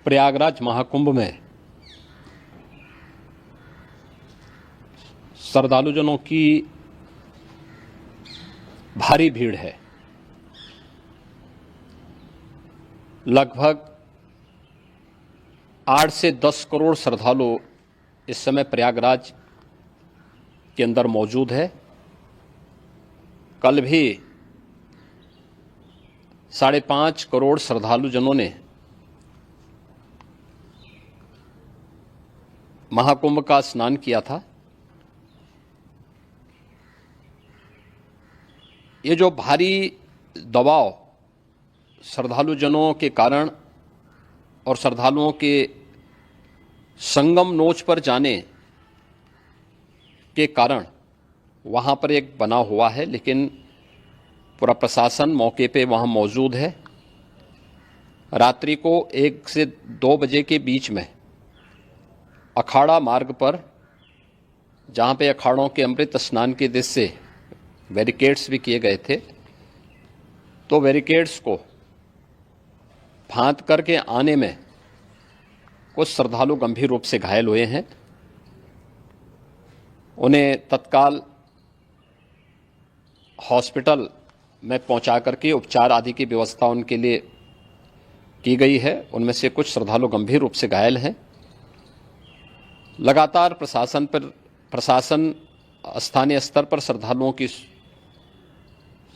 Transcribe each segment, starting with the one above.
प्रयागराज महाकुंभ में श्रद्धालुजनों की भारी भीड़ है। लगभग 8 से 10 करोड़ श्रद्धालु इस समय प्रयागराज के अंदर मौजूद है। कल भी 5.5 करोड़ श्रद्धालुजनों ने महाकुंभ का स्नान किया था। ये जो भारी दबाव श्रद्धालुजनों के कारण और श्रद्धालुओं के संगम नोच पर जाने के कारण वहाँ पर एक बना हुआ है, लेकिन पूरा प्रशासन मौके पे वहाँ मौजूद है। रात्रि को 1 से 2 बजे के बीच में अखाड़ा मार्ग पर, जहाँ पे अखाड़ों के अमृत स्नान के दृश्य से बैरिकेड्स भी किए गए थे, तो बैरिकेड्स को फांद करके आने में कुछ श्रद्धालु गंभीर रूप से घायल हुए हैं। उन्हें तत्काल हॉस्पिटल में पहुंचा करके उपचार आदि की व्यवस्था उनके लिए की गई है। उनमें से कुछ श्रद्धालु गंभीर रूप से घायल हैं। लगातार प्रशासन स्थानीय स्तर पर श्रद्धालुओं की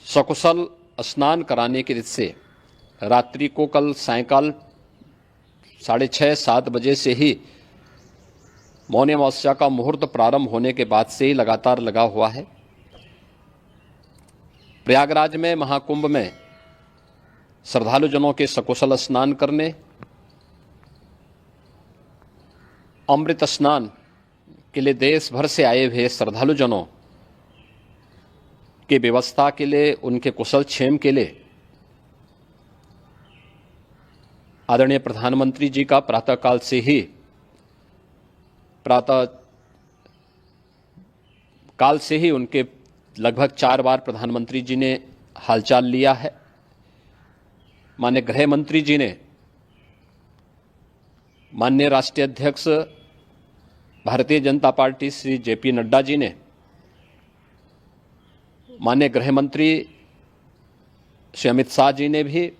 सकुशल स्नान कराने के दृष्टि से रात्रि को कल सायंकाल 6:30-7 बजे से ही मौनी अमावस्या का मुहूर्त प्रारंभ होने के बाद से ही लगातार लगा हुआ है। प्रयागराज में महाकुंभ में श्रद्धालुजनों के सकुशल स्नान करने, अमृत स्नान के लिए देश भर से आए हुए श्रद्धालुजनों की व्यवस्था के लिए, उनके कुशल क्षेम के लिए आदरणीय प्रधानमंत्री जी का प्रातःकाल से ही उनके लगभग 4 बार प्रधानमंत्री जी ने हालचाल लिया है। माननीय गृह मंत्री जी ने, माननीय राष्ट्रीय अध्यक्ष भारतीय जनता पार्टी श्री JP नड्डा जी ने, माननीय गृह मंत्री श्री अमित शाह जी ने भी,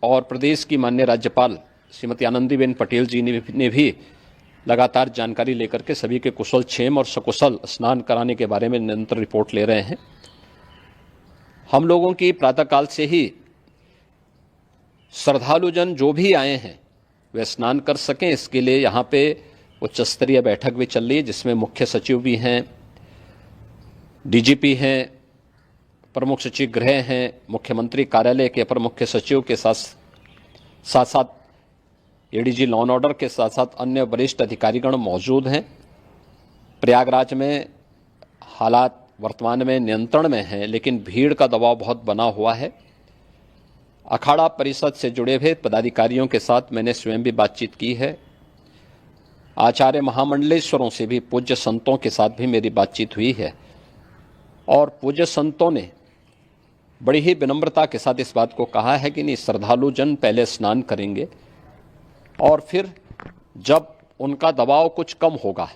और प्रदेश की माननीय राज्यपाल श्रीमती आनंदीबेन पटेल जी ने भी लगातार जानकारी लेकर के सभी के कुशल क्षेम और सकुशल स्नान कराने के बारे में निरंतर रिपोर्ट ले रहे हैं। हम लोगों की प्रातःकाल से ही श्रद्धालुजन जो भी आए हैं वे स्नान कर सकें, इसके लिए यहाँ पे उच्च स्तरीय बैठक भी चल रही है, जिसमें मुख्य सचिव भी हैं, DGP हैं, प्रमुख सचिव गृह हैं, मुख्यमंत्री कार्यालय के अपर मुख्य सचिव के साथ साथ ADG लॉ एंड ऑर्डर के साथ साथ अन्य वरिष्ठ अधिकारीगण मौजूद हैं। प्रयागराज में हालात वर्तमान में नियंत्रण में हैं, लेकिन भीड़ का दबाव बहुत बना हुआ है। अखाड़ा परिषद से जुड़े हुए पदाधिकारियों के साथ मैंने स्वयं भी बातचीत की है। आचार्य महामंडलेश्वरों से भी, पूज्य संतों के साथ भी मेरी बातचीत हुई है, और पूज्य संतों ने बड़ी ही विनम्रता के साथ इस बात को कहा है कि नहीं, श्रद्धालु जन पहले स्नान करेंगे और फिर जब उनका दबाव कुछ कम होगा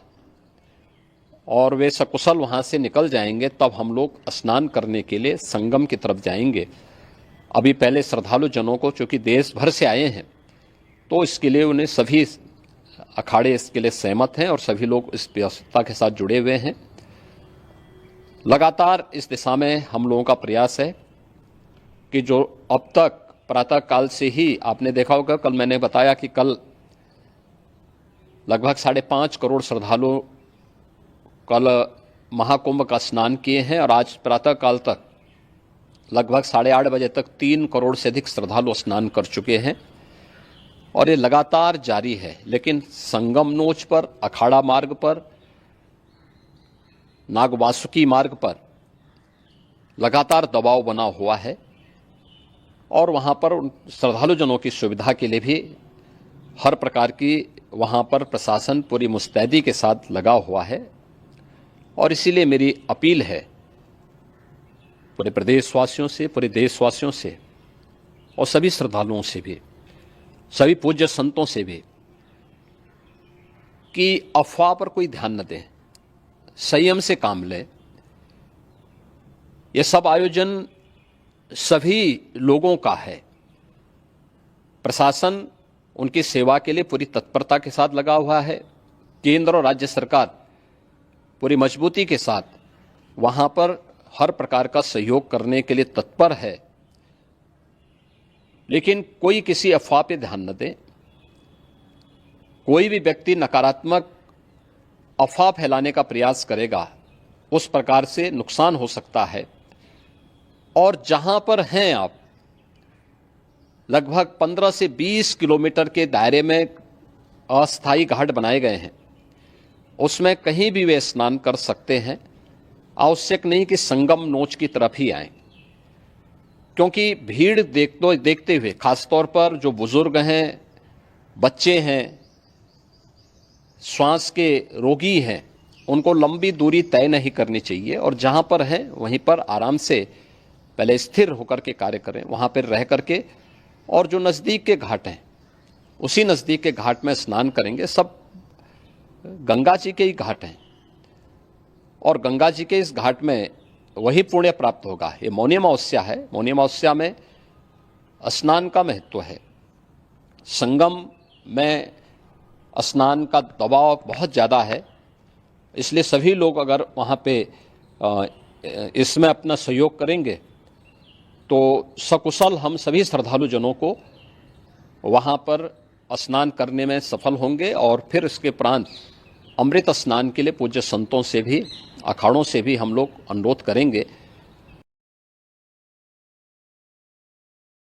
और वे सकुशल वहाँ से निकल जाएंगे, तब हम लोग स्नान करने के लिए संगम की तरफ जाएंगे। अभी पहले श्रद्धालु जनों को, चूँकि देश भर से आए हैं, तो इसके लिए उन्हें सभी अखाड़े इसके लिए सहमत हैं और सभी लोग इस व्यवस्था के साथ जुड़े हुए हैं। लगातार इस दिशा में हम लोगों का प्रयास है कि जो अब तक प्रातःकाल से ही आपने देखा होगा, कल मैंने बताया कि कल लगभग 5.5 करोड़ श्रद्धालु कल महाकुंभ का स्नान किए हैं, और आज प्रातःकाल तक लगभग 8:30 बजे तक 3 करोड़ से अधिक श्रद्धालु स्नान कर चुके हैं, और ये लगातार जारी है। लेकिन संगम नोच पर, अखाड़ा मार्ग पर, नागवासुकी मार्ग पर लगातार दबाव बना हुआ है, और वहाँ पर श्रद्धालुजनों की सुविधा के लिए भी हर प्रकार की वहाँ पर प्रशासन पूरी मुस्तैदी के साथ लगा हुआ है। और इसीलिए मेरी अपील है पूरे प्रदेशवासियों से, पूरे देशवासियों से और सभी श्रद्धालुओं से भी, सभी पूज्य संतों से भी कि अफवाह पर कोई ध्यान न दें, संयम से काम लें। ये सब आयोजन सभी लोगों का है। प्रशासन उनकी सेवा के लिए पूरी तत्परता के साथ लगा हुआ है। केंद्र और राज्य सरकार पूरी मजबूती के साथ वहां पर हर प्रकार का सहयोग करने के लिए तत्पर है। लेकिन कोई किसी अफवाह पे ध्यान न दे। कोई भी व्यक्ति नकारात्मक अफवाह फैलाने का प्रयास करेगा, उस प्रकार से नुकसान हो सकता है। और जहां पर हैं आप, लगभग 15 से 20 किलोमीटर के दायरे में अस्थायी घाट बनाए गए हैं, उसमें कहीं भी वे स्नान कर सकते हैं। आवश्यक नहीं कि संगम नोच की तरफ ही आएं, क्योंकि भीड़ देखते हुए खासतौर पर जो बुजुर्ग हैं, बच्चे हैं, श्वास के रोगी हैं, उनको लंबी दूरी तय नहीं करनी चाहिए और जहां पर हैं वहीं पर आराम से पहले स्थिर होकर के कार्य करें, वहां पर रह करके। और जो नज़दीक के घाट हैं, उसी नज़दीक के घाट में स्नान करेंगे। सब गंगा जी के ही घाट हैं और गंगा जी के इस घाट में वही पुण्य प्राप्त होगा। ये मौनी अमावस्या है। मौनी अमावस्या में स्नान का महत्व है। संगम में स्नान का दबाव बहुत ज़्यादा है, इसलिए सभी लोग अगर वहाँ पे इसमें अपना सहयोग करेंगे तो सकुशल हम सभी श्रद्धालु जनों को वहाँ पर स्नान करने में सफल होंगे। और फिर इसके उपरांत अमृत स्नान के लिए पूज्य संतों से भी, अखाड़ों से भी हम लोग अनुरोध करेंगे